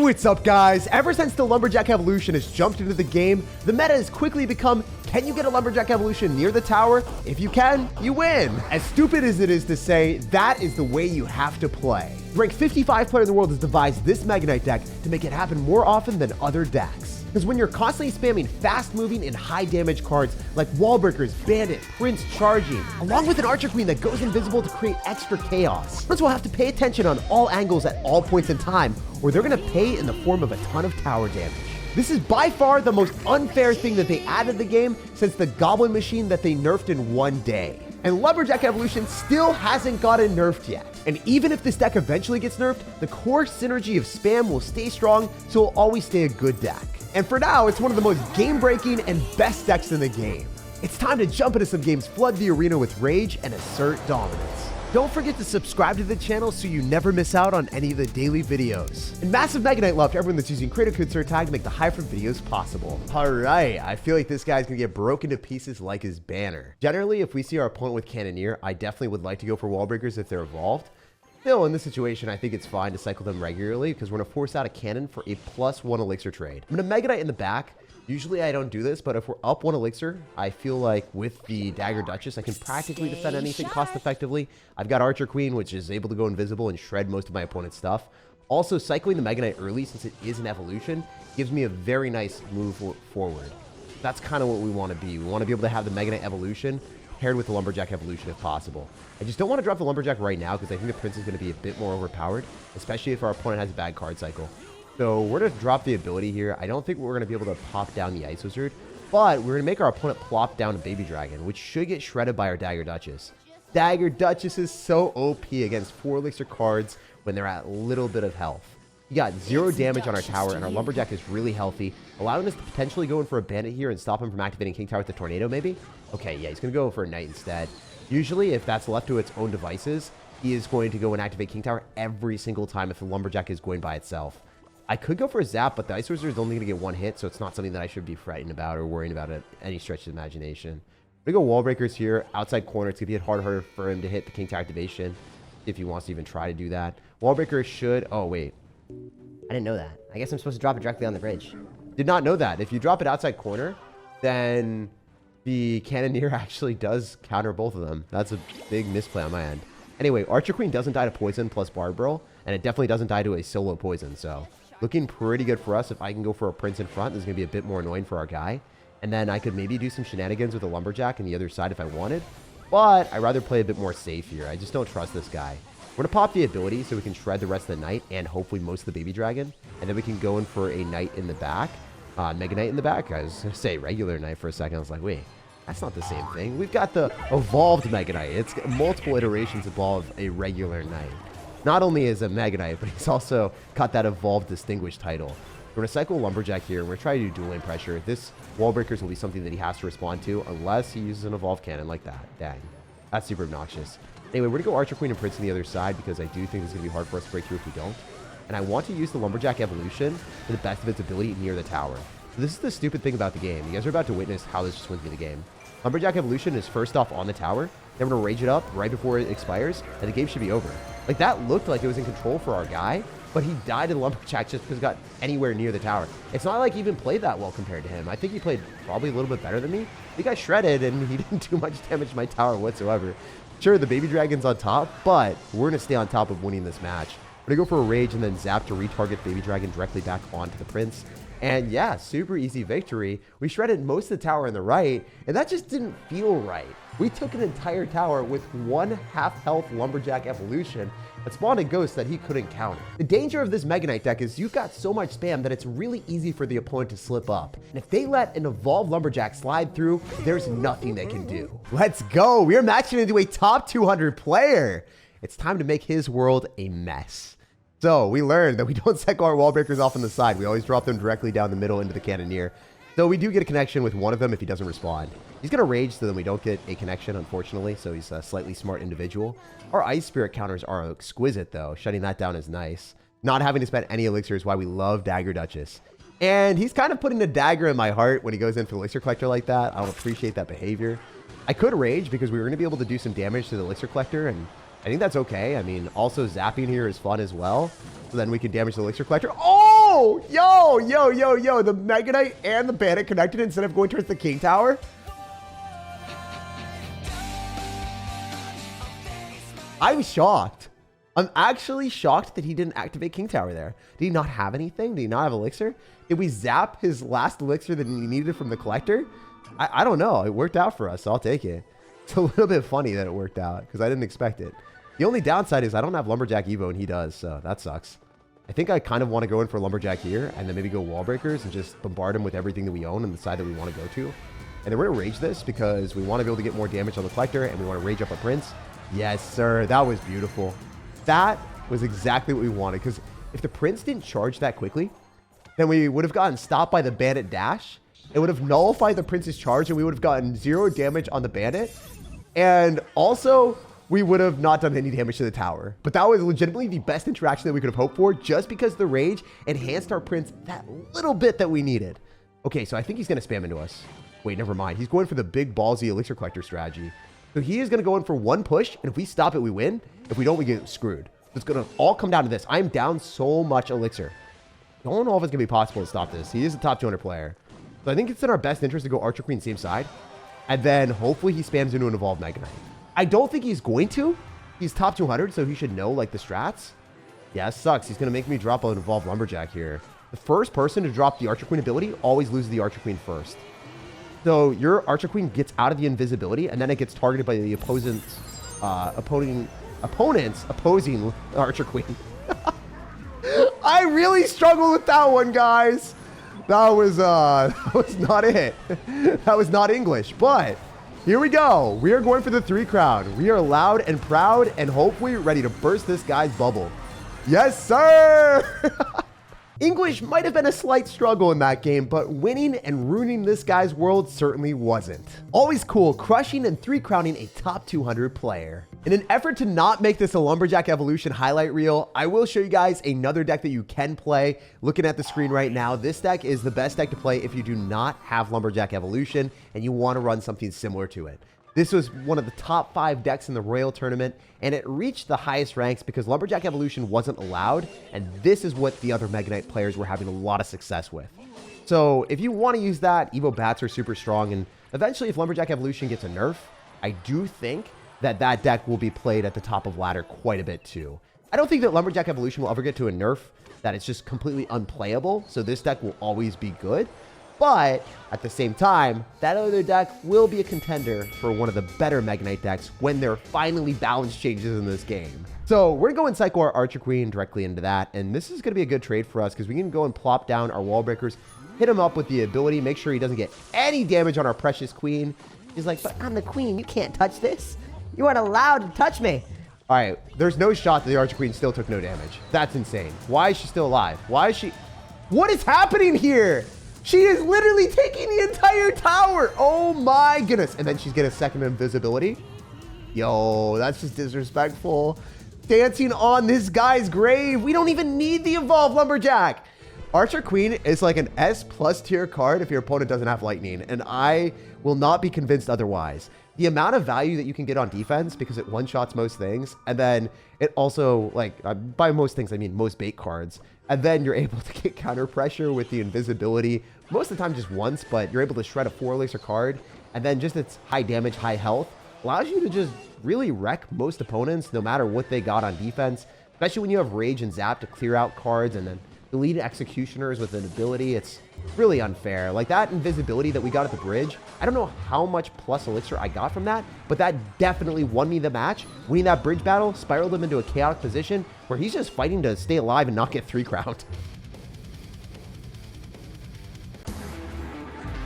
What's up, guys? Ever since the lumberjack evolution has jumped into the game, the meta has quickly become, can you get a lumberjack evolution near the tower? If you can, you win. As stupid as it is to say, that is the way you have to play. The ranked 55 player in the world has devised this Mega Knight deck to make it happen more often than other decks. Because when you're constantly spamming fast-moving and high-damage cards like wall breakers, bandit, prince charging, along with an archer queen that goes invisible to create extra chaos, prince will have to pay attention on all angles at all points in time, or they're going to pay in the form of a ton of tower damage. This is by far the most unfair thing that they added to the game since the goblin machine that they nerfed in one day. And lumberjack evolution still hasn't gotten nerfed yet. And even if this deck eventually gets nerfed, the core synergy of spam will stay strong, so it'll always stay a good deck. And for now, it's one of the most game-breaking and best decks in the game. It's time to jump into some games, flood the arena with rage, and assert dominance. Don't forget to subscribe to the channel so you never miss out on any of the daily videos. And massive Mega Knight love to everyone that's using creator code SirTag to make the high-frame videos possible. Alright, I feel like this guy's gonna get broken to pieces like his banner. Generally, if we see our opponent with Cannoneer, I definitely would like to go for wall breakers if they're evolved. Still, in this situation, I think it's fine to cycle them regularly because we're going to force out a cannon for a +1 elixir trade. I'm going to Mega Knight in the back. Usually I don't do this, but if we're up 1 elixir, I feel like with the Dagger Duchess, I can practically defend anything cost effectively. I've got Archer Queen, which is able to go invisible and shred most of my opponent's stuff. Also, cycling the Mega Knight early, since it is an evolution, gives me a very nice move forward. That's kind of what we want to be. We want to be able to have the Mega Knight evolution paired with the lumberjack evolution if possible. I just don't want to drop the lumberjack right now because I think the prince is going to be a bit more overpowered, especially if our opponent has a bad card cycle. So we're going to drop the ability here. I don't think we're going to be able to pop down the ice wizard, but we're going to make our opponent plop down a baby dragon, which should get shredded by our Dagger Duchess. Dagger Duchess is so OP against 4 elixir cards when they're at a little bit of health. We got 0 damage on our tower, and our lumberjack is really healthy, allowing us to potentially go in for a bandit here and stop him from activating King Tower with the tornado, maybe? Okay, yeah, he's going to go for a knight instead. Usually, if that's left to its own devices, he is going to go and activate King Tower every single time if the lumberjack is going by itself. I could go for a zap, but the ice wizard is only going to get 1 hit, so it's not something that I should be frightened about or worrying about at any stretch of the imagination. We go wall breakers here, outside corner. It's going to be harder for him to hit the King Tower activation if he wants to even try to do that. Wall breakers should... Oh, wait. I didn't know that. I guess I'm supposed to drop it directly on the bridge. Did not know that. If you drop it outside corner, then the Cannoneer actually does counter both of them. That's a big misplay on my end. Anyway, Archer Queen doesn't die to poison plus Barbaro, and it definitely doesn't die to a solo poison, so looking pretty good for us. If I can go for a prince in front, this is going to be a bit more annoying for our guy. And then I could maybe do some shenanigans with a lumberjack on the other side if I wanted, but I'd rather play a bit more safe here. I just don't trust this guy. We're going to pop the ability so we can shred the rest of the knight and hopefully most of the baby dragon. And then we can go in for a knight in the back. Mega Knight in the back. I was going to say regular knight for a second. I was like, wait, that's not the same thing. We've got the evolved Mega Knight. It's multiple iterations of a regular knight. Not only is a Mega Knight, but he's also got that evolved distinguished title. We're going to cycle lumberjack here. And we're trying to do dual lane pressure. This wall breakers will be something that he has to respond to unless he uses an evolved cannon like that. Dang. That's super obnoxious. Anyway, we're going to go Archer Queen and Prince on the other side because I do think it's going to be hard for us to break through if we don't. And I want to use the lumberjack evolution to the best of its ability near the tower. So this is the stupid thing about the game. You guys are about to witness how this just wins me the game. Lumberjack evolution is first off on the tower. Then we're going to rage it up right before it expires, and the game should be over. Like, that looked like it was in control for our guy, but he died to the lumberjack just because he got anywhere near the tower. It's not like he even played that well compared to him. I think he played probably a little bit better than me. He got shredded, and he didn't do much damage to my tower whatsoever. Sure, the baby dragon's on top, but we're going to stay on top of winning this match. We're going to go for a rage and then zap to retarget baby dragon directly back onto the prince. And yeah, super easy victory. We shredded most of the tower on the right, and that just didn't feel right. We took an entire tower with 1 half-health lumberjack evolution that spawned a ghost that he couldn't counter. The danger of this Mega Knight deck is you've got so much spam that it's really easy for the opponent to slip up. And if they let an evolved lumberjack slide through, there's nothing they can do. Let's go. We are matching into a top 200 player. It's time to make his world a mess. So we learned that we don't cycle our wall breakers off on the side. We always drop them directly down the middle into the Cannoneer. So we do get a connection with one of them if he doesn't respond. He's going to rage, so then we don't get a connection, unfortunately. So he's a slightly smart individual. Our Ice Spirit counters are exquisite, though. Shutting that down is nice. Not having to spend any elixir is why we love Dagger Duchess. And he's kind of putting a dagger in my heart when he goes in for Elixir Collector like that. I don't appreciate that behavior. I could rage because we were going to be able to do some damage to the Elixir Collector, and I think that's okay. I mean, also zapping here is fun as well. So then we can damage the Elixir Collector. Oh! Yo. The Mega Knight and the bandit connected instead of going towards the king tower. I'm shocked. I'm actually shocked that he didn't activate king tower there. Did he not have anything? Did he not have elixir? Did we zap his last elixir that he needed from the collector? I don't know. It worked out for us, so I'll take it. It's a little bit funny that it worked out because I didn't expect it. The only downside is I don't have lumberjack Evo and he does, so that sucks. I think I kind of want to go in for lumberjack here and then maybe go wall breakers and just bombard him with everything that we own and the side that we want to go to. And then we're going to rage this because we want to be able to get more damage on the collector and we want to rage up a prince. Yes, sir. That was beautiful. That was exactly what we wanted because if the prince didn't charge that quickly, then we would have gotten stopped by the bandit dash. It would have nullified the prince's charge and we would have gotten 0 damage on the bandit. And also, we would have not done any damage to the tower. But that was legitimately the best interaction that we could have hoped for just because the rage enhanced our prince that little bit that we needed. Okay, so I think he's going to spam into us. Wait, never mind. He's going for the big ballsy elixir collector strategy. So he is going to go in for one push, and if we stop it, we win. If we don't, we get screwed. It's going to all come down to this. I'm down so much elixir. I don't know if it's going to be possible to stop this. He is a top 200 player. So I think it's in our best interest to go Archer Queen same side. And then hopefully he spams into an evolved Mega Knight. I don't think he's going to. He's top 200, so he should know like the strats. Yeah, it sucks. He's going to make me drop an evolved lumberjack here. The first person to drop the Archer Queen ability always loses the Archer Queen first. So your Archer Queen gets out of the invisibility, and then it gets targeted by the opponent's opposing Archer Queen. I really struggled with that one, guys. That was not it. That was not English, but here we go. We are going for the 3 crown. We are loud and proud and hopefully ready to burst this guy's bubble. Yes, sir. English might have been a slight struggle in that game, but winning and ruining this guy's world certainly wasn't. Always cool, crushing and 3 crowning a top 200 player. In an effort to not make this a Lumberjack Evolution highlight reel, I will show you guys another deck that you can play. Looking at the screen right now, this deck is the best deck to play if you do not have Lumberjack Evolution and you want to run something similar to it. This was one of the top 5 decks in the Royal Tournament, and it reached the highest ranks because Lumberjack Evolution wasn't allowed, and this is what the other Mega Knight players were having a lot of success with. So if you want to use that, Evo Bats are super strong, and eventually if Lumberjack Evolution gets a nerf, I do think that that deck will be played at the top of ladder quite a bit too. I don't think that Lumberjack Evolution will ever get to a nerf that it's just completely unplayable, so this deck will always be good. But at the same time, that other deck will be a contender for one of the better Mega Knight decks when there are finally balance changes in this game. So we're going Psycho our Archer Queen directly into that, and this is going to be a good trade for us because we can go and plop down our wall breakers, hit him up with the ability, make sure he doesn't get any damage on our precious queen. He's like, but I'm the queen, you can't touch this. You aren't allowed to touch me. All right, there's no shot that the Archer Queen still took no damage. That's insane. Why is she still alive? Why is she... What is happening here? She is literally taking the entire tower. Oh my goodness. And then she's getting a second invisibility. Yo, that's just disrespectful. Dancing on this guy's grave. We don't even need the evolved lumberjack. Archer Queen is like an S+ tier card if your opponent doesn't have lightning, and I will not be convinced otherwise. The amount of value that you can get on defense because it one-shots most things, and then it also, like, by most things I mean most bait cards, and then you're able to get counter pressure with the invisibility, most of the time just once, but you're able to shred a 4 elixir card, and then just its high damage, high health, allows you to just really wreck most opponents no matter what they got on defense, especially when you have Rage and Zap to clear out cards, and then delete executioners with an ability. It's really unfair. Like that invisibility that we got at the bridge, I don't know how much plus elixir I got from that, but that definitely won me the match. Winning that bridge battle spiraled him into a chaotic position where he's just fighting to stay alive and not get 3 crowned.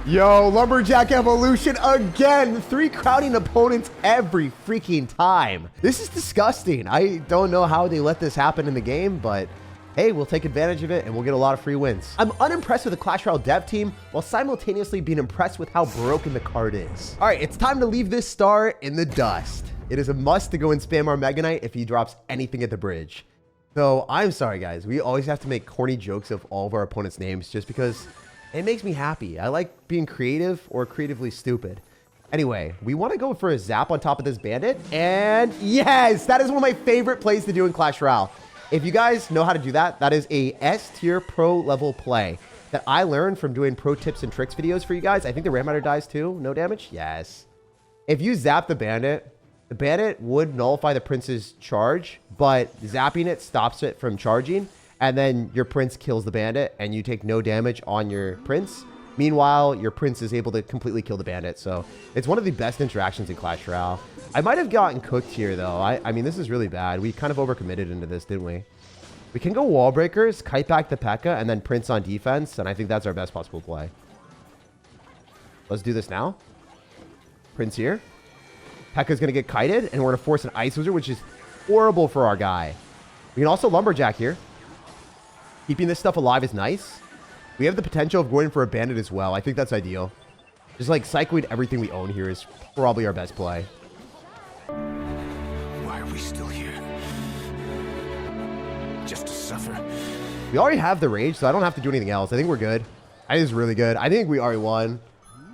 Yo, Lumberjack Evolution again, 3 crowning opponents every freaking time. This is disgusting. I don't know how they let this happen in the game, but hey, we'll take advantage of it and we'll get a lot of free wins. I'm unimpressed with the Clash Royale dev team while simultaneously being impressed with how broken the card is. All right, it's time to leave this star in the dust. It is a must to go and spam our Mega Knight if he drops anything at the bridge. So I'm sorry, guys. We always have to make corny jokes of all of our opponents' names just because it makes me happy. I like being creative or creatively stupid. Anyway, we want to go for a zap on top of this bandit. And yes, that is one of my favorite plays to do in Clash Royale. If you guys know how to do that, that is a S tier pro level play that I learned from doing pro tips and tricks videos for you guys. I think the Ram Rider dies too. No damage? Yes. If you zap the bandit would nullify the prince's charge, but zapping it stops it from charging, and then your prince kills the bandit, and you take no damage on your prince. Meanwhile, your prince is able to completely kill the bandit, so it's one of the best interactions in Clash Royale. I might have gotten cooked here, though. I mean, this is really bad. We kind of overcommitted into this, didn't we? We can go wall breakers, kite back the Pekka, and then prince on defense, and I think that's our best possible play. Let's do this now. Prince here. Pekka's going to get kited, and we're going to force an Ice Wizard, which is horrible for our guy. We can also lumberjack here. Keeping this stuff alive is nice. We have the potential of going for a bandit as well. I think that's ideal. Just like cycling everything we own here is probably our best play. Why are we still here? Just to suffer? We already have the rage, so I don't have to do anything else. I think we're good. I think it's really good. I think we already won.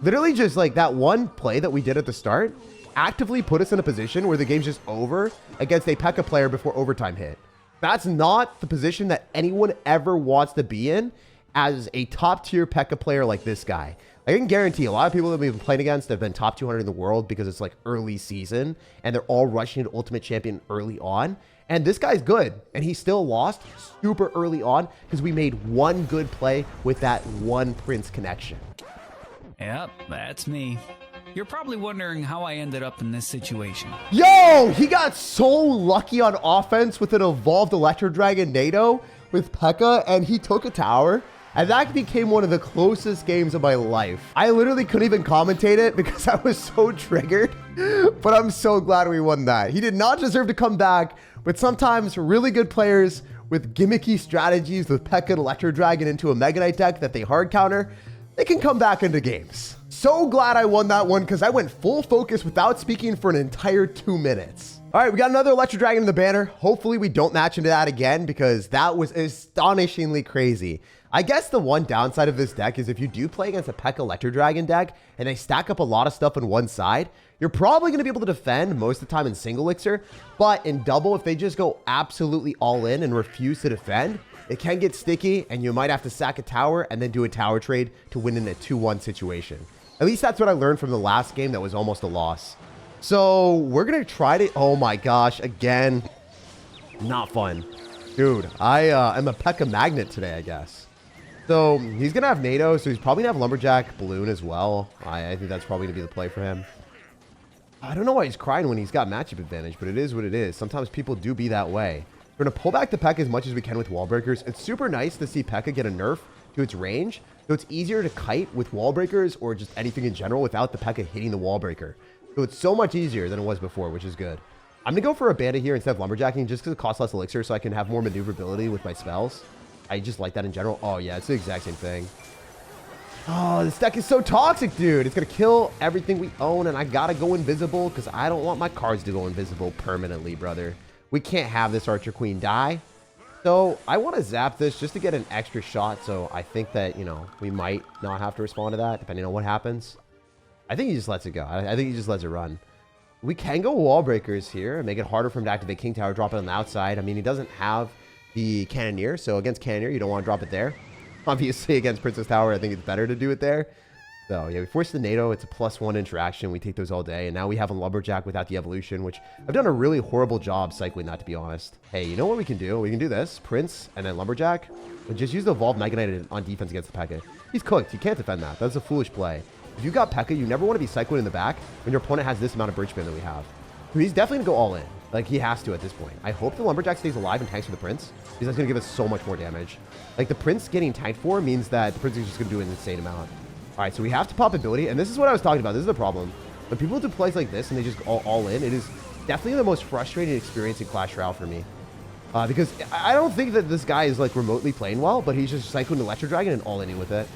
Literally just like that one play that we did at the start actively put us in a position where the game's just over against a Pekka player before overtime hit. That's not the position that anyone ever wants to be in as a top tier Pekka player like this guy. I can guarantee a lot of people that we've been playing against have been top 200 in the world because it's like early season and they're all rushing to Ultimate Champion early on. And this guy's good, and he still lost super early on because we made one good play with that one Prince connection. Yep, that's me. You're probably wondering how I ended up in this situation. Yo, he got so lucky on offense with an evolved Electro Dragon NATO with Pekka, and he took a tower. And that became one of the closest games of my life. I literally couldn't even commentate it because I was so triggered. But I'm so glad we won that. He did not deserve to come back, but sometimes really good players with gimmicky strategies with Pekka and Electro Dragon into a Mega Knight deck that they hard counter, they can come back into games. So glad I won that one because I went full focus without speaking for an entire 2 minutes. All right, we got another Electro Dragon in the banner. Hopefully we don't match into that again because that was astonishingly crazy. I guess the one downside of this deck is if you do play against a Pekka Electro Dragon deck and they stack up a lot of stuff on one side, you're probably going to be able to defend most of the time in single elixir, but in double, if they just go absolutely all in and refuse to defend, it can get sticky and you might have to sack a tower and then do a tower trade to win in a 2-1 situation. At least that's what I learned from the last game that was almost a loss. So we're going to try to... Oh my gosh, again. Not fun. Dude, I'm a Pekka magnet today, I guess. So he's going to have NATO, so he's probably going to have lumberjack balloon as well. I think that's probably going to be the play for him. I don't know why he's crying when he's got matchup advantage, but it is what it is. Sometimes people do be that way. We're going to pull back the Pekka as much as we can with wall breakers. It's super nice to see Pekka get a nerf to its range, so it's easier to kite with wall breakers or just anything in general without the Pekka hitting the wall breaker. So it's so much easier than it was before, which is good. I'm going to go for a bandit here instead of lumberjacking just because it costs less elixir so I can have more maneuverability with my spells. I just like that in general. Oh, yeah, it's the exact same thing. Oh, this deck is so toxic, dude. It's going to kill everything we own, and I got to go invisible because I don't want my cards to go invisible permanently, brother. We can't have this Archer Queen die. So I want to zap this just to get an extra shot, so I think that, you know, we might not have to respond to that depending on what happens. I think he just lets it go. I think he just lets it run. We can go wall breakers here and make it harder for him to activate King Tower, drop it on the outside. I mean, he doesn't have the Cannoneer, so against Cannoneer, you don't want to drop it there. Obviously, against Princess Tower, I think it's better to do it there. So, yeah, we force the NATO. It's a +1 interaction. We take those all day, and now we have a lumberjack without the evolution, which I've done a really horrible job cycling that, to be honest. Hey, you know what we can do? We can do this. Prince and then lumberjack. And just use the evolved Mega Knight on defense against the Pekka. He's cooked. You can't defend that. That's a foolish play. If you got Pekka, you never want to be cycling in the back when your opponent has this amount of bridge spin that we have. So he's definitely going to go all in. Like, he has to at this point. I hope the lumberjack stays alive and tanks for the Prince, because that's going to give us so much more damage. Like, the Prince getting tanked for means that the Prince is just going to do an insane amount. All right, so we have to pop ability, and this is what I was talking about. This is the problem. When people do plays like this and they just go all in, it is definitely the most frustrating experience in Clash Royale for me. Because I don't think that this guy is, like, remotely playing well, but he's just cycling Electro Dragon and all-inning with it.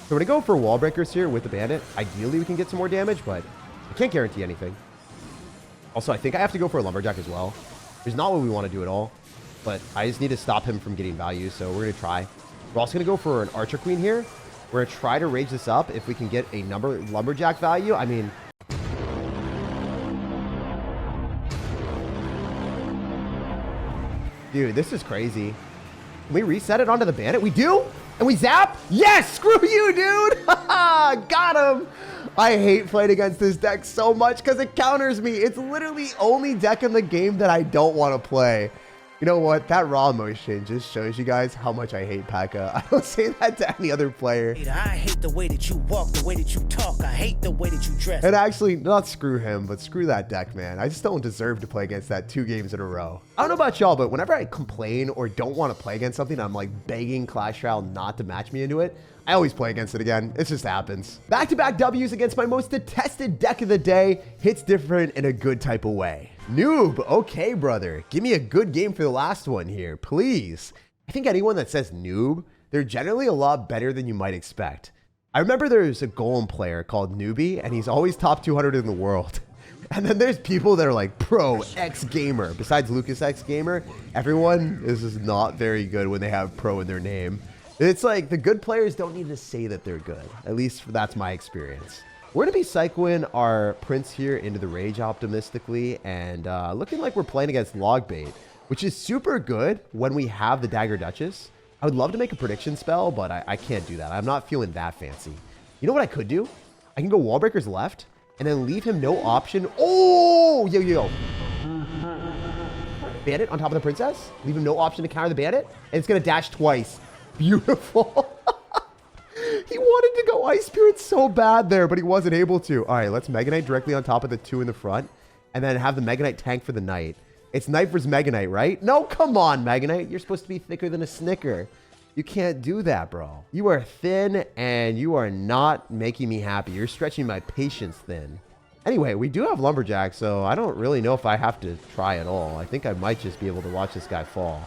So we're going to go for wall breakers here with the bandit. Ideally, we can get some more damage, but I can't guarantee anything. Also, I think I have to go for a lumberjack as well. It's not what we want to do at all, but I just need to stop him from getting value, so we're going to try. We're also going to go for an Archer Queen here. We're going to try to rage this up if we can get a lumberjack value. I mean... Dude, this is crazy. Can we reset it onto the bandit? We do? And we zap? Yes! Screw you, dude! Got him! I hate playing against this deck so much because it counters me. It's literally the only deck in the game that I don't want to play. You know what? That raw motion just shows you guys how much I hate Pekka. I don't say that to any other player. I hate the way that you walk, the way that you talk. I hate the way that you dress. And actually, not screw him, but screw that deck, man. I just don't deserve to play against that 2 games in a row. I don't know about y'all, but whenever I complain or don't want to play against something, I'm like begging Clash Royale not to match me into it. I always play against it again. It just happens. Back-to-back W's against my most detested deck of the day. Hits different in a good type of way. Noob, okay, brother. Give me a good game for the last one here, please. I think anyone that says noob, they're generally a lot better than you might expect. I remember there's a Golem player called Newbie, and he's always top 200 in the world. And then there's people that are like pro X gamer. Besides Lucas X gamer, everyone is just not very good when they have pro in their name. It's like the good players don't need to say that they're good. At least that's my experience. We're going to be cycling our Prince here into the Rage optimistically and looking like we're playing against Logbait, which is super good when we have the Dagger Duchess. I would love to make a prediction spell, but I can't do that. I'm not feeling that fancy. You know what I could do? I can go Wall Breakers left and then leave him no option. Oh, yo. Bandit on top of the Princess. Leave him no option to counter the Bandit. And it's going to dash twice. Beautiful. He wanted to go Ice Spirit so bad there, but he wasn't able to. All right, let's Mega Knight directly on top of the 2 in the front and then have the Mega Knight tank for the Knight. It's Knight versus Mega Knight, right? No, come on, Mega Knight. You're supposed to be thicker than a Snicker. You can't do that, bro. You are thin and you are not making me happy. You're stretching my patience thin. Anyway, we do have Lumberjack, so I don't really know if I have to try at all. I think I might just be able to watch this guy fall.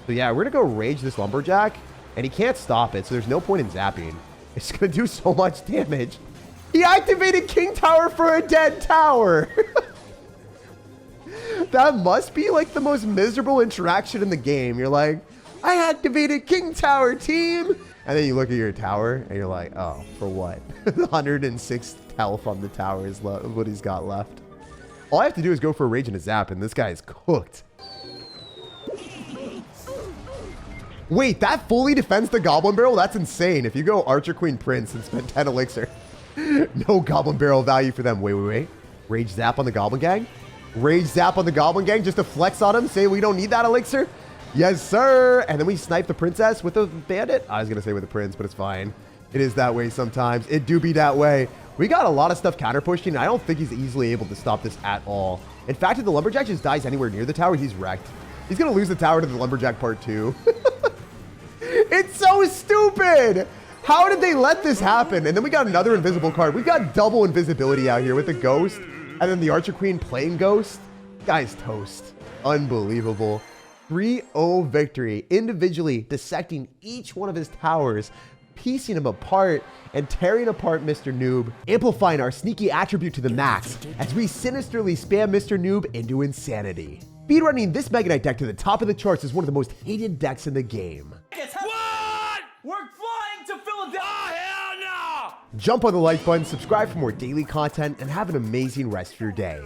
So yeah, we're going to go Rage this Lumberjack. And he can't stop it, so there's no point in zapping. It's going to do so much damage. He activated King Tower for a dead tower. That must be like the most miserable interaction in the game. You're like, I activated King Tower, team. And then you look at your tower, and you're like, oh, for what? 106 health on the tower is what he's got left. All I have to do is go for a Rage and a Zap, and this guy is cooked. Wait, that fully defends the Goblin Barrel? That's insane. If you go Archer Queen Prince and spend 10 elixir, no Goblin Barrel value for them. Wait. Rage Zap on the Goblin Gang? Rage Zap on the Goblin Gang just to flex on him, say we don't need that elixir? Yes, sir. And then we snipe the Princess with the Bandit. I was going to say with the Prince, but it's fine. It is that way sometimes. It do be that way. We got a lot of stuff counter pushing. I don't think he's easily able to stop this at all. In fact, if the Lumberjack just dies anywhere near the tower, he's wrecked. He's going to lose the tower to the Lumberjack part 2. It's so stupid. How did they let this happen? And then we got another invisible card. We've got double invisibility out here with the Ghost. And then the Archer Queen playing Ghost. Guy's toast. Unbelievable. 3-0 victory. Individually dissecting each one of his towers. Piecing him apart and tearing apart Mr. Noob. Amplifying our sneaky attribute to the max as we sinisterly spam Mr. Noob into insanity. Speedrunning this Mega Knight deck to the top of the charts is one of the most hated decks in the game. What? We're flying to Philadelphia. Oh, hell no! Jump on the like button, subscribe for more daily content, and have an amazing rest of your day.